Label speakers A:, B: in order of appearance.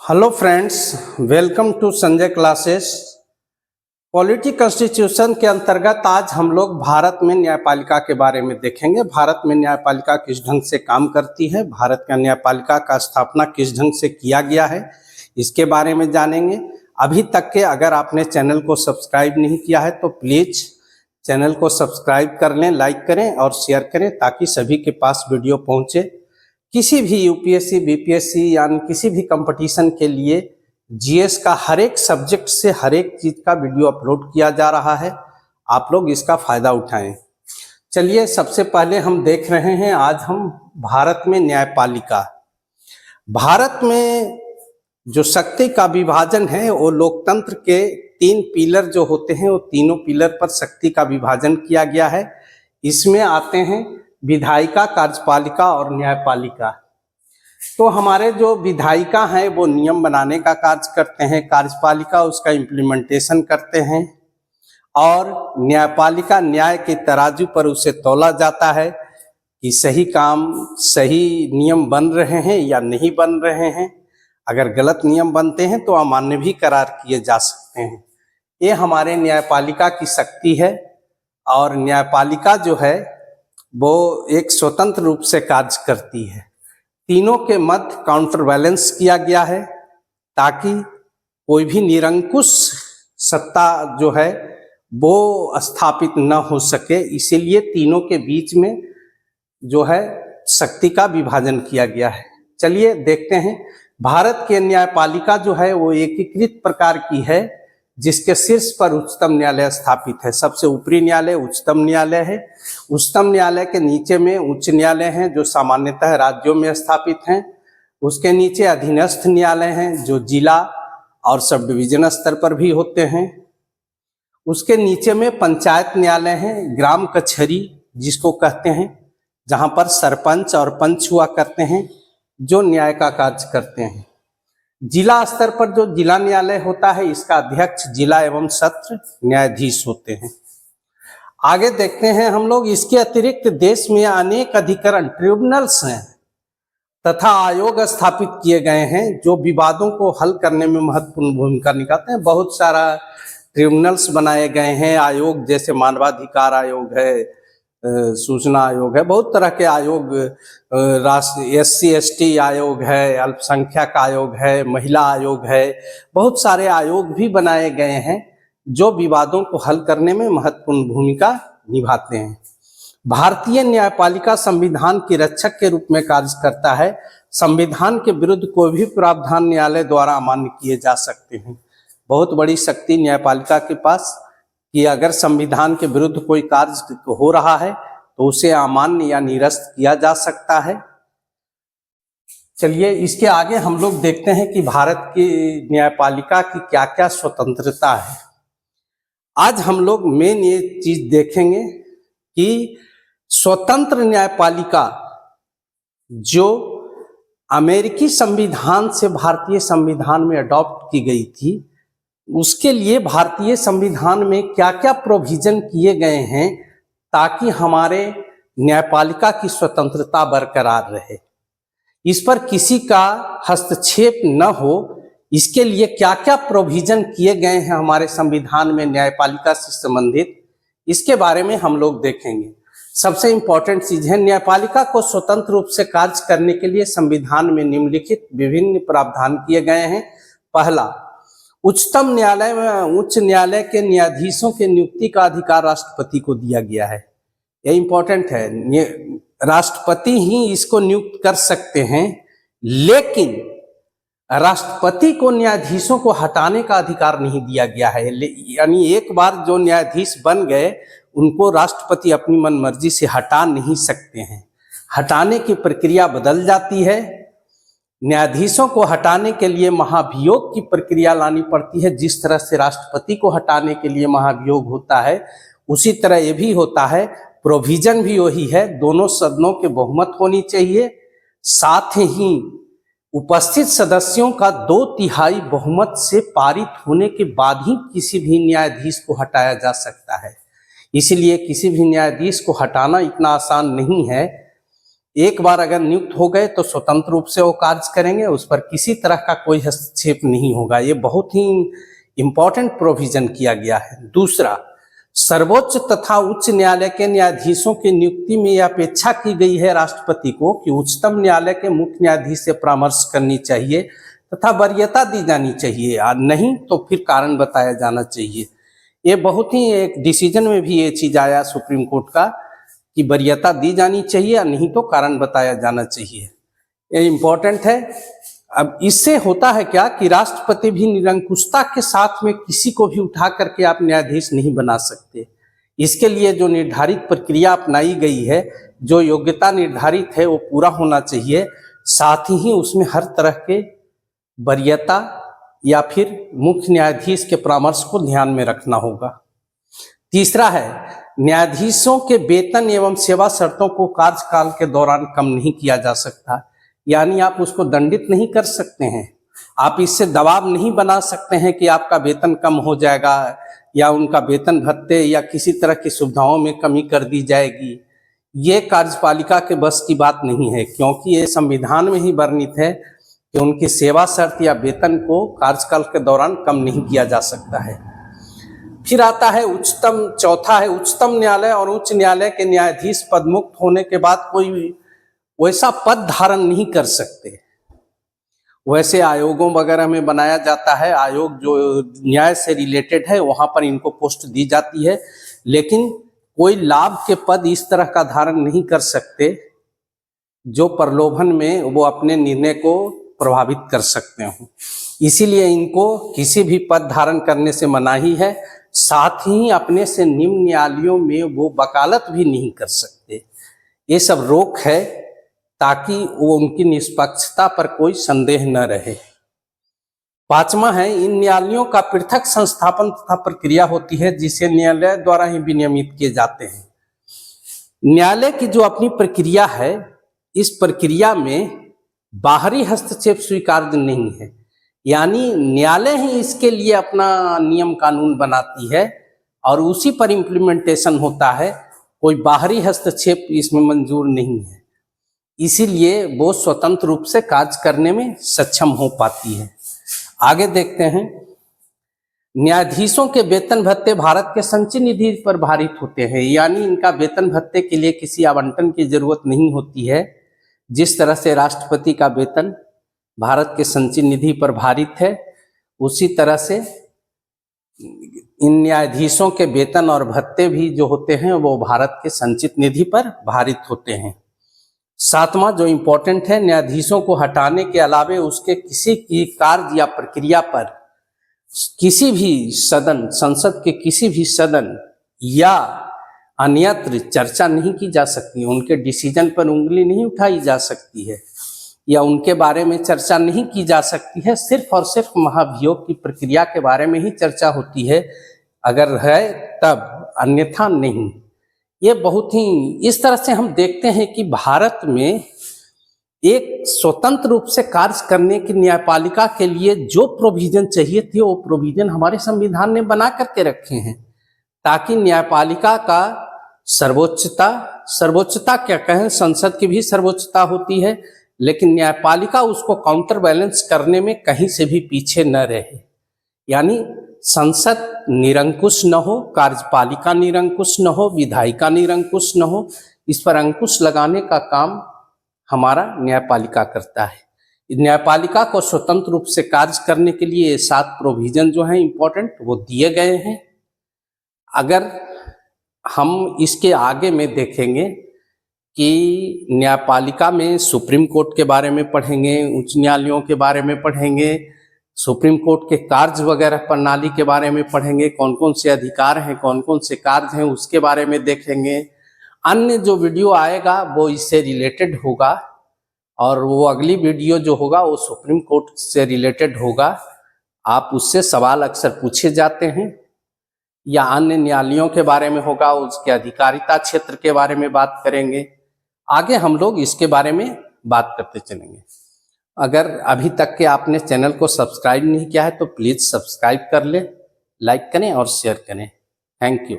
A: Hello friends, welcome to Sanjay classes. Polity constitution के अंतर्गत आज हम लोग भारत में न्यायपालिका के बारे में देखेंगे। भारत में न्यायपालिका किस ढंग से काम करती है, भारत का न्यायपालिका का स्थापना किस ढंग से किया गया है, इसके बारे में जानेंगे। अभी तक के अगर आपने चैनल को सब्सक्राइब नहीं किया है तो प्लीज़ चैनल को सब्सक्राइब कर लें, लाइक करें और शेयर करें ताकि सभी के पास वीडियो पहुँचे। किसी भी यूपीएससी, बीपीएससी यानी किसी भी कंपटीशन के लिए जीएस का हर एक सब्जेक्ट से हर एक चीज़ का वीडियो अपलोड किया जा रहा है। आप लोग इसका फ़ायदा उठाएं। चलिए, सबसे पहले हम देख रहे हैं आज हम भारत में न्यायपालिका। भारत में जो शक्ति का विभाजन है वो लोकतंत्र के 3 पिलर जो होते हैं वो तीनों पिलर पर शक्ति का विभाजन किया गया है। इसमें आते हैं विधायिका, कार्यपालिका और न्यायपालिका। तो हमारे जो विधायिका हैं वो नियम बनाने का कार्य करते हैं, कार्यपालिका उसका इम्प्लीमेंटेशन करते हैं और न्यायपालिका न्याय के तराजू पर उसे तौला जाता है कि सही काम, सही नियम बन रहे हैं या नहीं बन रहे हैं। अगर गलत नियम बनते हैं तो अमान्य भी करार किए जा सकते हैं। ये हमारे न्यायपालिका की शक्ति है और न्यायपालिका जो है वो एक स्वतंत्र रूप से कार्य करती है। तीनों के मध्य काउंटर बैलेंस किया गया है ताकि कोई भी निरंकुश सत्ता जो है वो स्थापित न हो सके, इसीलिए तीनों के बीच में जो है शक्ति का विभाजन किया गया है। चलिए देखते हैं। भारत के न्यायपालिका जो है वो एकीकृत प्रकार की है जिसके शीर्ष पर उच्चतम न्यायालय स्थापित है। सबसे ऊपरी न्यायालय उच्चतम न्यायालय है। उच्चतम न्यायालय के नीचे में उच्च न्यायालय हैं जो सामान्यतः राज्यों में स्थापित हैं। उसके नीचे अधीनस्थ न्यायालय हैं जो जिला और सब डिवीजन स्तर पर भी होते हैं। उसके नीचे में पंचायत न्यायालय हैं, ग्राम कचहरी जिसको कहते हैं, जहाँ पर सरपंच और पंच हुआ करते हैं जो न्याय का कार्य करते हैं। जिला स्तर पर जो जिला न्यायालय होता है इसका अध्यक्ष जिला एवं सत्र न्यायाधीश होते हैं। आगे देखते हैं हम लोग। इसके अतिरिक्त देश में अनेक अधिकरण, ट्रिब्यूनल्स हैं तथा आयोग स्थापित किए गए हैं जो विवादों को हल करने में महत्वपूर्ण भूमिका निभाते हैं। बहुत सारा ट्रिब्यूनल्स बनाए गए हैं, आयोग जैसे मानवाधिकार आयोग है, सूचना आयोग है, बहुत तरह के आयोग, राष्ट्रीय SC ST आयोग है, अल्पसंख्यक आयोग है, महिला आयोग है, बहुत सारे आयोग भी बनाए गए हैं जो विवादों को हल करने में महत्वपूर्ण भूमिका निभाते हैं। भारतीय न्यायपालिका संविधान की रक्षक के रूप में कार्य करता है। संविधान के विरुद्ध कोई भी प्रावधान न्यायालय द्वारा अमान्य किए जा सकते हैं। बहुत बड़ी शक्ति न्यायपालिका के पास कि अगर संविधान के विरुद्ध कोई कार्य हो रहा है तो उसे अमान्य या निरस्त किया जा सकता है। चलिए, इसके आगे हम लोग देखते हैं कि भारत की न्यायपालिका की क्या क्या स्वतंत्रता है। आज हम लोग मेन ये चीज देखेंगे कि स्वतंत्र न्यायपालिका जो अमेरिकी संविधान से भारतीय संविधान में अडॉप्ट की गई थी, उसके लिए भारतीय संविधान में क्या क्या प्रोविजन किए गए हैं ताकि हमारे न्यायपालिका की स्वतंत्रता बरकरार रहे, इस पर किसी का हस्तक्षेप न हो, इसके लिए क्या क्या प्रोविजन किए गए हैं हमारे संविधान में न्यायपालिका से संबंधित, इसके बारे में हम लोग देखेंगे। सबसे इम्पोर्टेंट चीज है, न्यायपालिका को स्वतंत्र रूप से कार्य करने के लिए संविधान में निम्नलिखित विभिन्न प्रावधान किए गए हैं। पहला, उच्चतम न्यायालय में उच्च न्यायालय के न्यायाधीशों के नियुक्ति का अधिकार राष्ट्रपति को दिया गया है। यह इंपॉर्टेंट है, राष्ट्रपति ही इसको नियुक्त कर सकते हैं, लेकिन राष्ट्रपति को न्यायाधीशों को हटाने का अधिकार नहीं दिया गया है। यानी एक बार जो न्यायाधीश बन गए उनको राष्ट्रपति अपनी मनमर्जी से हटा नहीं सकते हैं। हटाने की प्रक्रिया बदल जाती है। न्यायाधीशों को हटाने के लिए महाभियोग की प्रक्रिया लानी पड़ती है। जिस तरह से राष्ट्रपति को हटाने के लिए महाभियोग होता है उसी तरह ये भी होता है। प्रोविजन भी वही है, दोनों सदनों के बहुमत होनी चाहिए, साथ ही उपस्थित सदस्यों का 2/3 बहुमत से पारित होने के बाद ही किसी भी न्यायाधीश को हटाया जा सकता है। इसलिए किसी भी न्यायाधीश को हटाना इतना आसान नहीं है। एक बार अगर नियुक्त हो गए तो स्वतंत्र रूप से वो कार्य करेंगे, उस पर किसी तरह का कोई हस्तक्षेप नहीं होगा। ये बहुत ही इम्पोर्टेंट प्रोविजन किया गया है। दूसरा, सर्वोच्च तथा उच्च न्यायालय के न्यायाधीशों की नियुक्ति में यह अपेक्षा की गई है राष्ट्रपति को कि उच्चतम न्यायालय के मुख्य न्यायाधीश से परामर्श करनी चाहिए तथा वरीयता दी जानी चाहिए, और नहीं तो फिर कारण बताया जाना चाहिए। ये बहुत ही एक डिसीजन में भी ये चीज आया सुप्रीम कोर्ट का कि वरीयता दी जानी चाहिए, नहीं तो कारण बताया जाना चाहिए। ये इम्पोर्टेंट है। अब इससे होता है क्या कि राष्ट्रपति भी निरंकुशता के साथ में किसी को भी उठा करके आप न्यायाधीश नहीं बना सकते। इसके लिए जो निर्धारित प्रक्रिया अपनाई गई है, जो योग्यता निर्धारित है, वो पूरा होना चाहिए। साथ ही उसमें हर तरह के वरीयता या फिर मुख्य न्यायाधीश के परामर्श को ध्यान में रखना होगा। तीसरा है, न्यायाधीशों के वेतन एवं सेवा शर्तों को कार्यकाल के दौरान कम नहीं किया जा सकता। यानी आप उसको दंडित नहीं कर सकते हैं, आप इससे दबाव नहीं बना सकते हैं कि आपका वेतन कम हो जाएगा या उनका वेतन भत्ते या किसी तरह की सुविधाओं में कमी कर दी जाएगी। ये कार्यपालिका के बस की बात नहीं है, क्योंकि ये संविधान में ही वर्णित है कि उनकी सेवा शर्त या वेतन को कार्यकाल के दौरान कम नहीं किया जा सकता है। फिर आता है उच्चतम, चौथा है उच्चतम न्यायालय और उच्च न्यायालय के न्यायाधीश पदमुक्त होने के बाद कोई वैसा पद धारण नहीं कर सकते। वैसे आयोगों वगैरह में बनाया जाता है, आयोग जो न्याय से रिलेटेड है वहां पर इनको पोस्ट दी जाती है, लेकिन कोई लाभ के पद इस तरह का धारण नहीं कर सकते जो प्रलोभन में वो अपने निर्णय को प्रभावित कर सकते हो। इसीलिए इनको किसी भी पद धारण करने से मनाही है। साथ ही अपने से निम्न न्यायालयों में वो वकालत भी नहीं कर सकते। ये सब रोक है ताकि वो उनकी निष्पक्षता पर कोई संदेह न रहे। पांचवा है, इन न्यायालयों का पृथक संस्थापन तथा प्रक्रिया होती है जिसे न्यायालय द्वारा ही विनियमित किए जाते हैं। न्यायालय की जो अपनी प्रक्रिया है, इस प्रक्रिया में बाहरी हस्तक्षेप स्वीकार्य नहीं है। यानी न्यायालय ही इसके लिए अपना नियम कानून बनाती है और उसी पर इम्प्लीमेंटेशन होता है। कोई बाहरी हस्तक्षेप इसमें मंजूर नहीं है, इसीलिए वो स्वतंत्र रूप से कार्य करने में सक्षम हो पाती है। आगे देखते हैं, न्यायाधीशों के वेतन भत्ते भारत के संचय निधि पर भारित होते हैं। यानी इनका वेतन भत्ते के लिए किसी आवंटन की जरूरत नहीं होती है। जिस तरह से राष्ट्रपति का वेतन भारत के संचय निधि पर भारित है, उसी तरह से इन न्यायाधीशों के वेतन और भत्ते भी जो होते हैं वो भारत के संचित निधि पर भारित होते हैं। सातवां जो इम्पोर्टेंट है, न्यायाधीशों को हटाने के अलावे उसके किसी की कार्य या प्रक्रिया पर किसी भी सदन, संसद के किसी भी सदन या अन्यत्र चर्चा नहीं की जा सकती। उनके डिसीजन पर उंगली नहीं उठाई जा सकती है या उनके बारे में चर्चा नहीं की जा सकती है। सिर्फ और सिर्फ महाभियोग की प्रक्रिया के बारे में ही चर्चा होती है, अगर है तब, अन्यथा नहीं। ये बहुत ही, इस तरह से हम देखते हैं कि भारत में एक स्वतंत्र रूप से कार्य करने की न्यायपालिका के लिए जो प्रोविजन चाहिए थे वो प्रोविजन हमारे संविधान ने बना करके रखे हैं, ताकि न्यायपालिका का सर्वोच्चता क्या कहें, संसद की भी सर्वोच्चता होती है, लेकिन न्यायपालिका उसको काउंटर बैलेंस करने में कहीं से भी पीछे न रहे। यानी संसद निरंकुश न हो, कार्यपालिका निरंकुश न हो, विधायिका निरंकुश न हो, इस पर अंकुश लगाने का काम हमारा न्यायपालिका करता है। न्यायपालिका को स्वतंत्र रूप से कार्य करने के लिए 7 प्रोविजन जो हैं इम्पोर्टेंट, वो दिए गए हैं। अगर हम इसके आगे में देखेंगे कि न्यायपालिका में सुप्रीम कोर्ट के बारे में पढ़ेंगे, उच्च न्यायालयों के बारे में पढ़ेंगे, सुप्रीम कोर्ट के कार्य वगैरह प्रणाली के बारे में पढ़ेंगे, कौन कौन से अधिकार हैं, कौन कौन से कार्य हैं, उसके बारे में देखेंगे। अन्य जो वीडियो आएगा वो इससे रिलेटेड होगा, और वो अगली वीडियो जो होगा वो सुप्रीम कोर्ट से रिलेटेड होगा। आप उससे सवाल अक्सर पूछे जाते हैं, या अन्य न्यायालयों के बारे में होगा, उसके अधिकारिता क्षेत्र के बारे में बात करेंगे। आगे हम लोग इसके बारे में बात करते चलेंगे। अगर अभी तक के आपने चैनल को सब्सक्राइब नहीं किया है तो प्लीज़ सब्सक्राइब कर ले, लाइक करें और शेयर करें। Thank you.